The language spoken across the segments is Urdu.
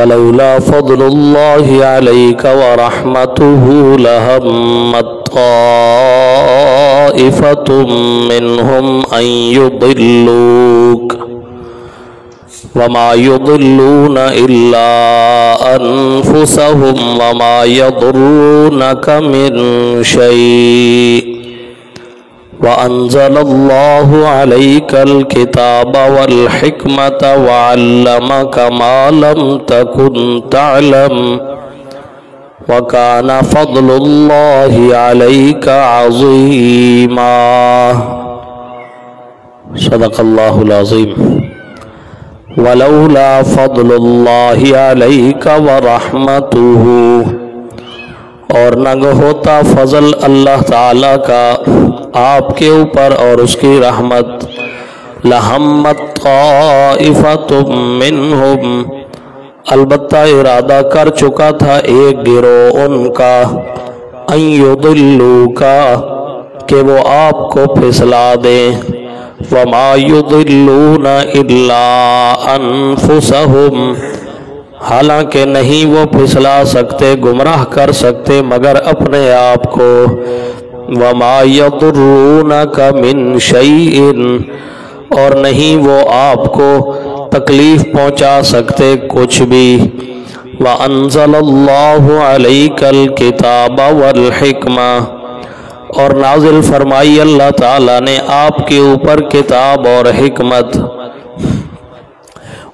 ولولا فضل الله عليك ورحمته لهمت طائفة منهم أن يضلوك وما يضلون إلا أنفسهم وما يضرونك من شيء وأنزل الله عليك الكتاب والحكمة وعلمك ما لم تكن تعلم وكان فضل الله عليك عظيما صدق الله العظيم ولولا فضل الله عليك ورحمته اور نہ ہوتا فضل اللہ تعالیٰ کا آپ کے اوپر اور اس کی رحمت لہمت طائفۃ منہم البتہ ارادہ کر چکا تھا ایک گروہ ان کا ان یضلوک کہ وہ آپ کو پھسلا دیں وما یضلون الا انفسہم حالانکہ نہیں وہ پھسلا سکتے گمراہ کر سکتے مگر اپنے آپ کو وما یضرونک من شیء اور نہیں وہ آپ کو تکلیف پہنچا سکتے کچھ بھی وانزل اللہ علیک الکتاب والحکمہ اور نازل فرمائی اللہ تعالیٰ نے آپ کے اوپر کتاب اور حکمت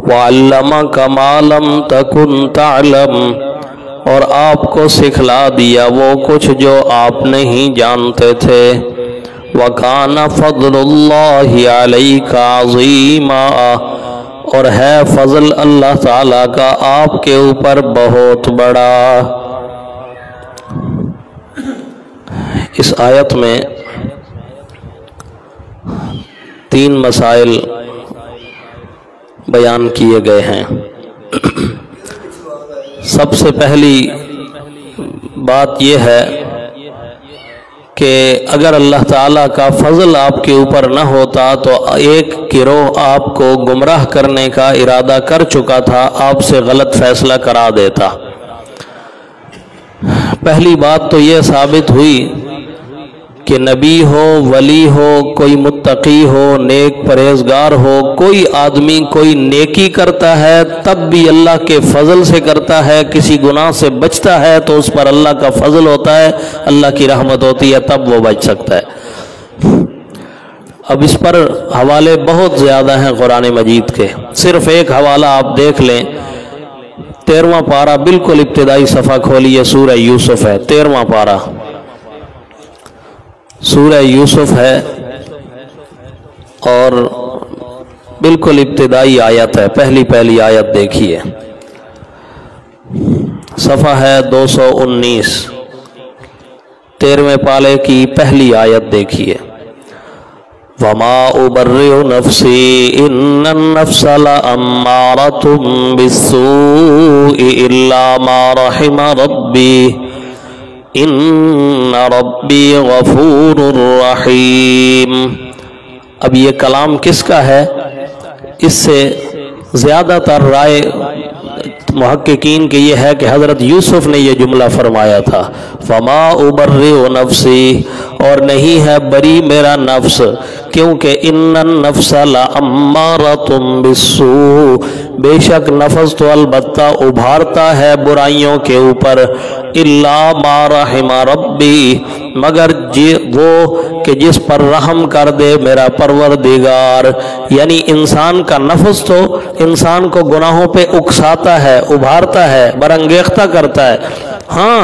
وَعَلَّمَكَ مَا لَمْ تَكُنْ تَعْلَمْ اور آپ کو سکھلا دیا وہ کچھ جو آپ نہیں جانتے تھے وَكَانَ فَضْلُ اللَّهِ عَلَيْكَ عَظِيمًا اور ہے فضل اللہ تعالیٰ کا آپ کے اوپر بہت بڑا۔ اس آیت میں 3 مسائل بیان کیے گئے ہیں۔ سب سے پہلی بات یہ ہے کہ اگر اللہ تعالیٰ کا فضل آپ کے اوپر نہ ہوتا تو ایک گروہ آپ کو گمراہ کرنے کا ارادہ کر چکا تھا، آپ سے غلط فیصلہ کرا دیتا۔ پہلی بات تو یہ ثابت ہوئی کہ نبی ہو، ولی ہو، کوئی متقی ہو، نیک پرہیزگار ہو، کوئی آدمی کوئی نیکی کرتا ہے تب بھی اللہ کے فضل سے کرتا ہے، کسی گناہ سے بچتا ہے تو اس پر اللہ کا فضل ہوتا ہے، اللہ کی رحمت ہوتی ہے، تب وہ بچ سکتا ہے۔ اب اس پر حوالے بہت زیادہ ہیں قرآن مجید کے، صرف ایک حوالہ آپ دیکھ لیں۔ 13واں پارہ بالکل ابتدائی صفحہ کھولیے، سورہ یوسف ہے، 13واں پارہ سورہ یوسف ہے اور بالکل ابتدائی آیت ہے، پہلی آیت دیکھیے، صفحہ ہے 219، 13ویں پارے کی پہلی آیت دیکھیے۔ وَمَا أُبَرِّئُ نَفْسِي إِنَّ النَّفْسَ لَأَمَّارَةٌ بِالسُّوءِ إِلَّا مَا رَحِمَ رَبِّي ان ربی غفور رحیم۔ اب یہ کلام کس کا ہے؟ اس سے زیادہ تر رائے محققین کی یہ ہے کہ حضرت یوسف نے یہ جملہ فرمایا تھا، وما ابرئ نفسی، اور نہیں ہے بری میرا نفس، کیونکہ ان النفس لامارۃ بالسوء، بے شک نفس تو البتہ ابھارتا ہے برائیوں کے اوپر، الا ما رحم ربی، مگر وہ کہ جس پر رحم کر دے میرا پروردگار۔ یعنی انسان کا نفس تو انسان کو گناہوں پہ اکساتا ہے، ابھارتا ہے، برانگیختہ کرتا ہے، ہاں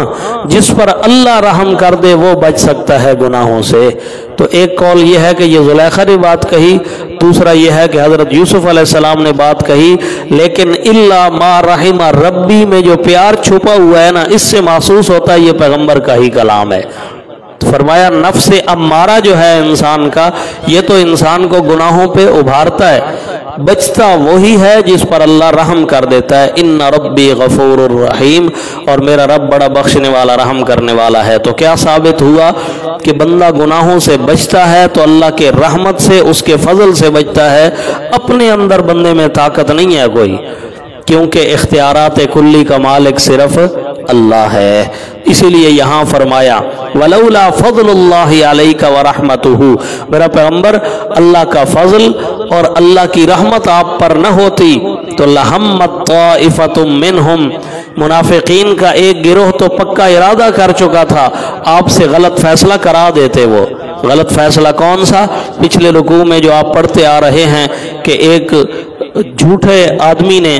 جس پر اللہ رحم کر دے وہ بچ سکتا ہے گناہوں سے۔ تو ایک قول یہ ہے کہ یہ زلیخا نے بات کہی، دوسرا یہ ہے کہ حضرت یوسف علیہ السلام نے بات کہی، لیکن الا ما رحم ربی میں جو پیار چھپا ہوا ہے نا، اس سے محسوس ہوتا ہے یہ پیغمبر کا ہی کلام ہے۔ فرمایا نفس امارہ جو ہے انسان کا، یہ تو انسان کو گناہوں پہ ابھارتا ہے، بچتا وہی ہے جس پر اللہ رحم کر دیتا ہے۔ ان ربی غفور الرحیم، اور میرا رب بڑا بخشنے والا رحم کرنے والا ہے۔ تو کیا ثابت ہوا کہ بندہ گناہوں سے بچتا ہے تو اللہ کے رحمت سے، اس کے فضل سے بچتا ہے، اپنے اندر بندے میں طاقت نہیں ہے کوئی۔ کیونکہ اختیارات کلی کا مالک صرف اللہ ہے۔ اسی لیے یہاں فرمایا وَلَوْلَا فَضْلُ اللَّهِ عَلَيْكَ وَرَحْمَتُهُ، میرا پیغمبر اللہ کا فضل اور اللہ کی رحمت آپ پر نہ ہوتی تو لَهَمَّتْ طَائِفَةٌ مِّنْهُمْ، منافقین کا ایک گروہ تو پکا ارادہ کر چکا تھا آپ سے غلط فیصلہ کرا دیتے۔ وہ غلط فیصلہ کون سا؟ پچھلے رکوع میں جو آپ پڑھتے آ رہے ہیں کہ ایک جھوٹے آدمی نے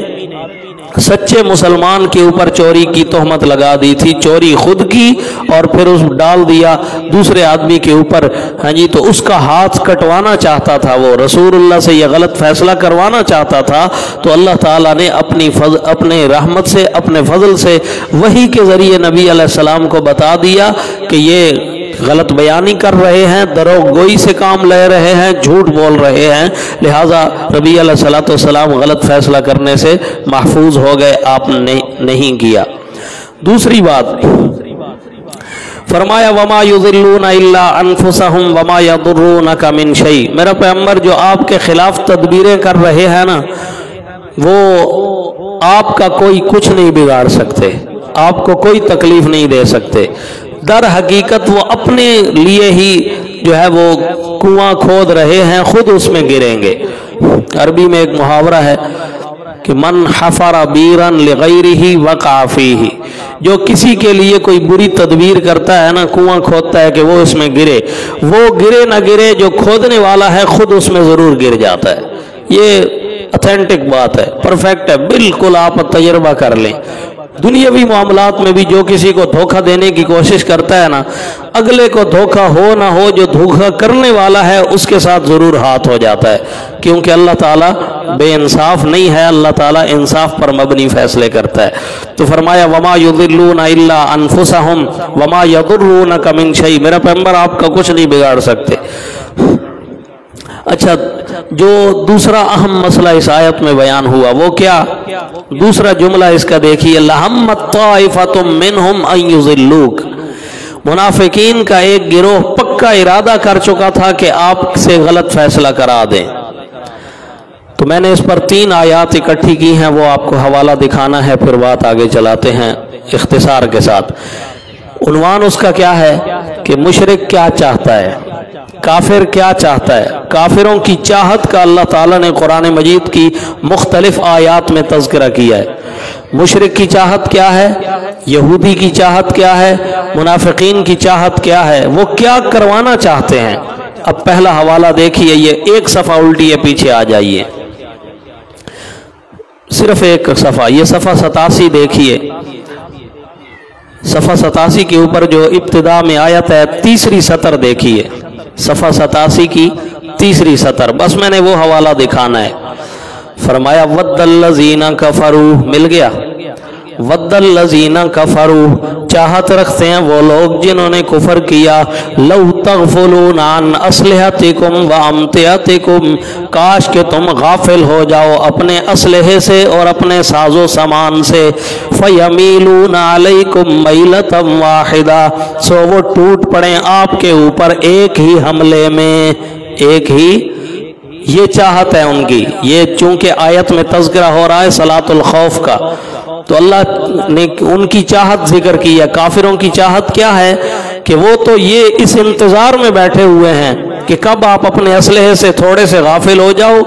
سچے مسلمان کے اوپر چوری کی تہمت لگا دی تھی، چوری خود کی اور پھر اس ڈال دیا دوسرے آدمی کے اوپر، ہاں جی، تو اس کا ہاتھ کٹوانا چاہتا تھا، وہ رسول اللہ سے یہ غلط فیصلہ کروانا چاہتا تھا، تو اللہ تعالیٰ نے اپنے رحمت سے، اپنے فضل سے وحی کے ذریعے نبی علیہ السلام کو بتا دیا کہ یہ غلط بیانی کر رہے ہیں، دروغ گوئی سے کام لے رہے ہیں، جھوٹ بول رہے ہیں، لہٰذا نبی علیہ السلام غلط فیصلہ کرنے سے محفوظ ہو گئے، آپ نے نہیں کیا۔ دوسری بات فرمایا وَمَا يُضِلُّونَ إِلَّا أَنفُسَهُمْ وَمَا يَضُرُّونَكَ مِنْ شَيْءٍ، میرا پیغمبر جو آپ کے خلاف تدبیریں کر رہے ہیں نا، وہ آپ کا کوئی کچھ نہیں بگاڑ سکتے، آپ کو کوئی تکلیف نہیں دے سکتے، در حقیقت وہ اپنے لیے ہی جو ہے وہ کنواں کھود رہے ہیں، خود اس میں گریں گے۔ عربی میں ایک محاورہ ہے کہ من حفر بیرا لغیرہ وقع فیہ، جو کسی کے لیے کوئی بری تدبیر کرتا ہے نا، کنواں کھودتا ہے کہ وہ اس میں گرے، وہ گرے نہ گرے، جو کھودنے والا ہے خود اس میں ضرور گر جاتا ہے۔ یہ اتھینٹک بات ہے، پرفیکٹ ہے، بالکل آپ تجربہ کر لیں۔ دنیاوی معاملات میں بھی جو کسی کو دھوکہ دینے کی کوشش کرتا ہے نا، اگلے کو دھوکہ ہو نہ ہو، جو دھوکہ کرنے والا ہے اس کے ساتھ ضرور ہاتھ ہو جاتا ہے، کیونکہ اللہ تعالیٰ بے انصاف نہیں ہے، اللہ تعالیٰ انصاف پر مبنی فیصلے کرتا ہے۔ تو فرمایا وَمَا يُضِلُّونَ إِلَّا أَنفُسَهُمْ وَمَا يَضُرُّونَكَ مِنْ شَيْءٍ، میرا پیغمبر آپ کا کچھ نہیں بگاڑ سکتے۔ اچھا، جو دوسرا اہم مسئلہ اس آیت میں بیان ہوا وہ کیا؟ دوسرا جملہ اس کا دیکھیے لَهَمَّتْ طَائِفَةٌ مِّنْهُمْ أَن يُضِلُّوكَ، منافقین کا ایک گروہ پکا ارادہ کر چکا تھا کہ آپ سے غلط فیصلہ کرا دیں۔ تو میں نے اس پر 3 آیات اکٹھی کی ہیں، وہ آپ کو حوالہ دکھانا ہے، پھر بات آگے چلاتے ہیں اختصار کے ساتھ۔ عنوان اس کا کیا ہے کہ مشرک کیا چاہتا ہے، کافر کیا چاہتا ہے۔ کافروں کی چاہت کا اللہ تعالیٰ نے قرآن مجید کی مختلف آیات میں تذکرہ کیا ہے۔ مشرک کی چاہت کیا ہے، یہودی کی چاہت کیا ہے، منافقین کی چاہت کیا ہے، وہ کیا کروانا چاہتے ہیں۔ اب پہلا حوالہ دیکھیے، یہ ایک صفحہ الٹی ہے، پیچھے آ جائیے، صرف ایک صفحہ، یہ صفحہ 87 دیکھیے، صفحہ 87 کے اوپر جو ابتدا میں آیت ہے، تیسری سطر دیکھیے، صفحہ 87 کی تیسری سطر، بس میں نے وہ حوالہ دکھانا ہے۔ فرمایا وَدَّ الَّذِينَ كَفَرُوا، مل گیا، وَدَّ الَّذِينَ كَفَرُوا، چاہت رکھتے ہیں وہ لوگ جنہوں نے کفر کیا، لَوْ تَغْفُلُونَ عَنْ أَسْلِحَتِكُمْ وَأَمْتِعَتِكُمْ، کاش کہ تم غافل ہو جاؤ اپنے اسلحے سے اور اپنے ساز و سامان سے، فَيَمِيلُونَ عَلَيْكُمْ مَيْلَةً وَاحِدَةً، سو وہ ٹوٹ پڑیں آپ کے اوپر ایک ہی حملے میں، ایک ہی، یہ چاہت ہے ان کی۔ یہ چونکہ آیت میں تذکرہ ہو رہا ہے صلاۃ الخوف کا، تو اللہ نے ان کی چاہت ذکر کی ہے۔ کافروں کی چاہت کیا ہے کہ وہ تو یہ اس انتظار میں بیٹھے ہوئے ہیں کہ کب آپ اپنے اسلحے سے تھوڑے سے غافل ہو جاؤ،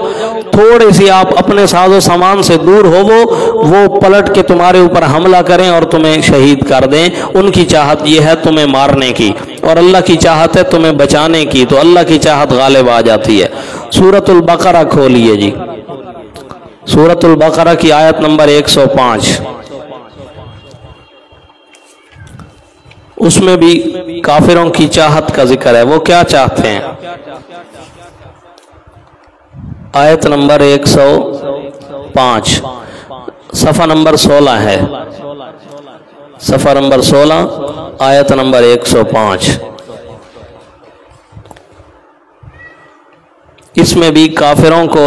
تھوڑے سی آپ اپنے ساز و سامان سے دور ہو، وہ پلٹ کے تمہارے اوپر حملہ کریں اور تمہیں شہید کر دیں۔ ان کی چاہت یہ ہے تمہیں مارنے کی، اور اللہ کی چاہت ہے تمہیں بچانے کی، تو اللہ کی چاہت غالب آ جاتی ہے۔ سورۃ البقرہ کھولیے جی، سورۃ البقرہ کی آیت نمبر 105، اس میں بھی کافروں کی چاہت کا ذکر ہے، وہ کیا چاہتے ہیں۔ آیت نمبر 105، صفحہ نمبر 16 ہے، صفحہ نمبر 16، آیت نمبر 105۔ اس میں بھی کافروں کو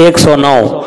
109।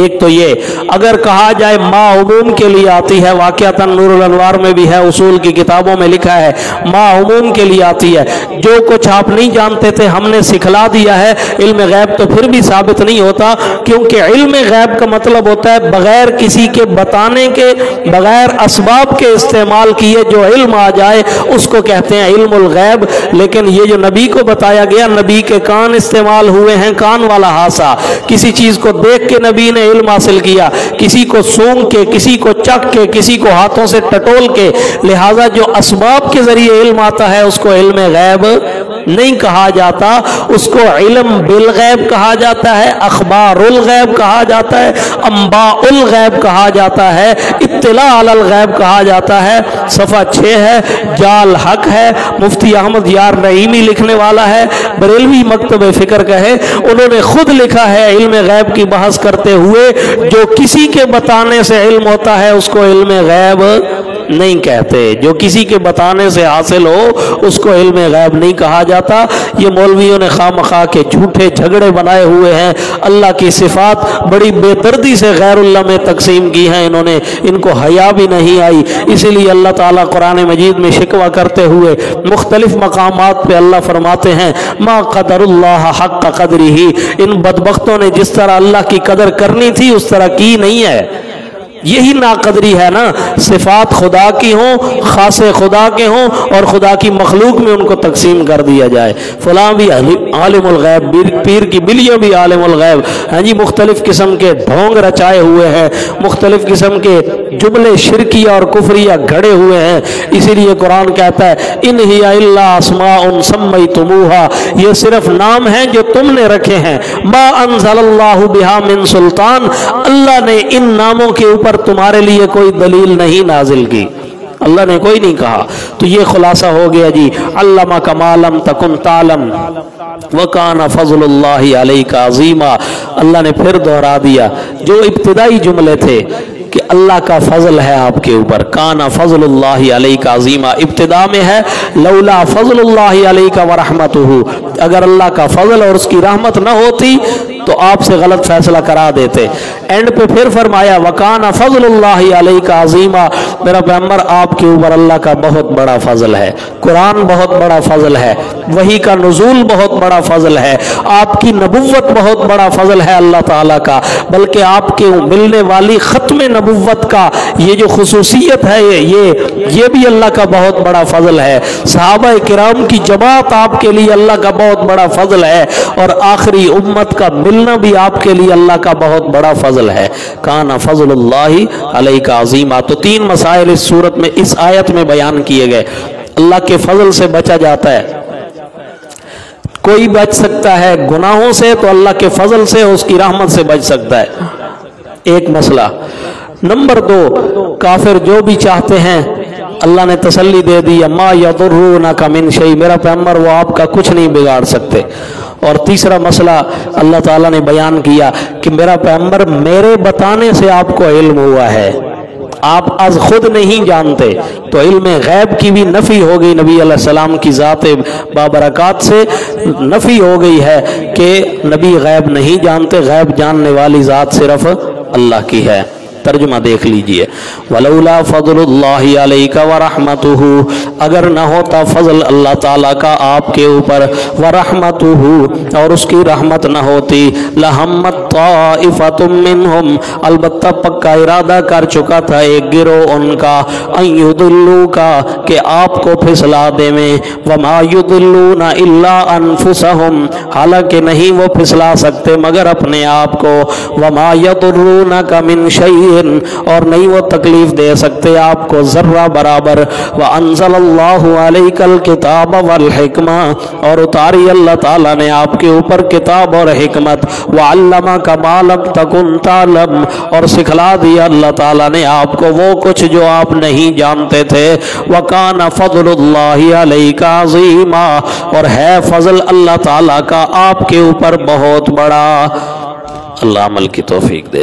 ایک تو یہ اگر کہا جائے ما عموم کے لیے آتی ہے، واقعتاً نور الانوار میں بھی ہے، اصول کی کتابوں میں لکھا ہے ما عموم کے لیے آتی ہے، جو کچھ آپ نہیں جانتے تھے ہم نے سکھلا دیا ہے۔ علم غیب تو پھر بھی ثابت نہیں ہوتا، کیونکہ علم غیب کا مطلب ہوتا ہے بغیر کسی کے بتانے کے، بغیر اسباب کے استعمال کیے جو علم آ جائے اس کو کہتے ہیں علم الغیب۔ لیکن یہ جو نبی کو بتایا گیا، نبی کے کان استعمال ہوئے ہیں، کان والا حاسہ، کسی چیز کو دیکھ کے نبی نے علم حاصل کیا، کسی کو سونگ کے، کسی کو چک کے، کسی کو ہاتھوں سے ٹٹول کے، لہٰذا جو اسباب کے ذریعے علم آتا ہے اس کو علم غیب نہیں کہا جاتا، اس کو علم بالغیب کہا جاتا ہے، اخبار الغیب کہا جاتا ہے، انباء الغیب کہا جاتا ہے، اطلاع علی الغیب کہا جاتا ہے۔ صفحہ 6 ہے، جال حق ہے، مفتی احمد یار نعیمی لکھنے والا ہے، بریلوی مکتب فکر کا ہے، انہوں نے خود لکھا ہے علم غیب کی بحث کرتے ہوئے جو کسی کے بتانے سے علم ہوتا ہے اس کو علم غیب نہیں کہتے، جو کسی کے بتانے سے حاصل ہو اس کو علم غیب نہیں کہا جاتا۔ یہ مولویوں نے خواہ مخواہ کے جھوٹے جھگڑے بنائے ہوئے ہیں، اللہ کی صفات بڑی بے دردی سے غیر اللہ میں تقسیم کی ہیں انہوں نے، ان کو حیا بھی نہیں آئی، اسی لیے اللہ تعالیٰ قرآن مجید میں شکوہ کرتے ہوئے مختلف مقامات پہ اللہ فرماتے ہیں ما قدر اللہ حق قدرہ، ان بدبختوں نے جس طرح اللہ کی قدر کرنی تھی اس طرح کی نہیں ہے۔ یہی ناقدری ہے نا، صفات خدا کی ہوں، خاص خدا کے ہوں، اور خدا کی مخلوق میں ان کو تقسیم کر دیا جائے، فلاں بھی عالم الغیب، پیر کی بلیوں بھی عالم الغیب، ہاں جی، مختلف قسم کے ڈھونگ رچائے ہوئے ہیں، مختلف قسم کے جملے شرکیہ اور کفریہ گھڑے ہوئے ہیں۔ اسی لیے قرآن کہتا ہے ان ہی الا اسماء سمیتموہا، یہ صرف نام ہیں جو تم نے رکھے ہیں، ما انزل اللہ بہا من سلطان، اللہ نے ان ناموں کے اوپر تمہارے لیے کوئی دلیل نہیں نازل کی، اللہ نے کوئی نہیں کہا۔ تو یہ خلاصہ ہو گیا جی، علمک ما لم تکن تعلم وکان فضل اللہ علیک عظیما۔ اللہ نے پھر دہرا دیا جو ابتدائی جملے تھے کہ اللہ کا فضل ہے آپ کے اوپر، کان فضل اللہ علیک عظیما، ابتدا میں ہے لولا فضل اللہ علیک ورحمتہ، اگر اللہ کا فضل اور اس کی رحمت نہ ہوتی تو آپ سے غلط فیصلہ کرا دیتے۔ اینڈ پہ پھر فرمایا وکان فضل اللہ علیک عظیما، میرا پیغمبر آپ کے اوپر اللہ کا بہت بڑا فضل ہے، قرآن بہت بڑا فضل ہے، وحی کا نزول بہت بڑا فضل ہے، آپ کی نبوت بہت بڑا فضل ہے اللہ تعالیٰ کا، بلکہ آپ کے ملنے والی ختم نبوت کا یہ جو خصوصیت ہے یہ بھی اللہ کا بہت بڑا فضل ہے، صحابہ کرام کی جماعت آپ کے لیے اللہ کا بہت بڑا فضل ہے، اور آخری امت کا ملنا بھی آپ کے لیے اللہ کا بہت بڑا فضل ہے، کان فضل اللہ علیک عظیما۔ تو 3 مسائل اس صورت میں، اس آیت میں بیان کیے گئے۔ اللہ کے فضل سے بچا جاتا ہے، کوئی بچ سکتا ہے گناہوں سے تو اللہ کے فضل سے اس کی رحمت سے بچ سکتا ہے، ایک مسئلہ۔ نمبر 2، کافر جو بھی چاہتے ہیں اللہ نے تسلی دے دی ما یضرونک من شیء، میرا پیغمبر وہ آپ کا کچھ نہیں بگاڑ سکتے۔ اور تیسرا مسئلہ اللہ تعالیٰ نے بیان کیا کہ میرا پیغمبر میرے بتانے سے آپ کو علم ہوا ہے، آپ از خود نہیں جانتے، تو علم غیب کی بھی نفی ہو گئی، نبی علیہ السلام کی ذات بابرکات سے نفی ہو گئی ہے کہ نبی غیب نہیں جانتے، غیب جاننے والی ذات صرف اللہ کی ہے۔ ترجمہ دیکھ لیجئے، وَلَوْلَا فَضْلُ اللَّهِ عَلَيْكَ وَرَحْمَتُهُ، اگر نہ ہوتا فضل اللہ تعالیٰ کا آپ کے اوپر، وَرَحْمَتُهُ، اور اس کی رحمت نہ ہوتی، لَهَمَّتْ طَائِفَةٌ مِّنْهُمْ، البتہ پکا ارادہ کر چکا تھا ایک گروہ ان کا، أَن يُضِلُّوكَ، کہ آپ کو پھسلا دے میں، وَمَا يُضِلُّونَ إِلَّا أَنفُسَهُمْ، حالانکہ نہیں وہ پھسلا سکتے مگر اپنے آپ کو، وَمَا يَضُرُّونَكَ مِنْ شَيْءٍ، اور نہیں وہ تکلیف دے سکتے آپ کو ذرہ برابر، وَأَنزَلَ اللَّهُ عَلَيْكَ الْكِتَابَ وَالْحِكْمَةَ، اور اتاری اللہ تعالیٰ نے آپ کے اوپر کتاب اور حکمت، وَعَلَّمَكَ مَا لَمْ تَكُنْ تَعْلَمْ، اور سکھلا دیا اللہ تعالیٰ نے آپ کو وہ کچھ جو آپ نہیں جانتے تھے، وَكَانَ فَضْلُ اللَّهِ عَلَيْكَ عَظِيمًا، اور ہے فضل اللہ تعالیٰ کا آپ کے اوپر بہت بڑا۔ اللہ عمل کی توفیق دے۔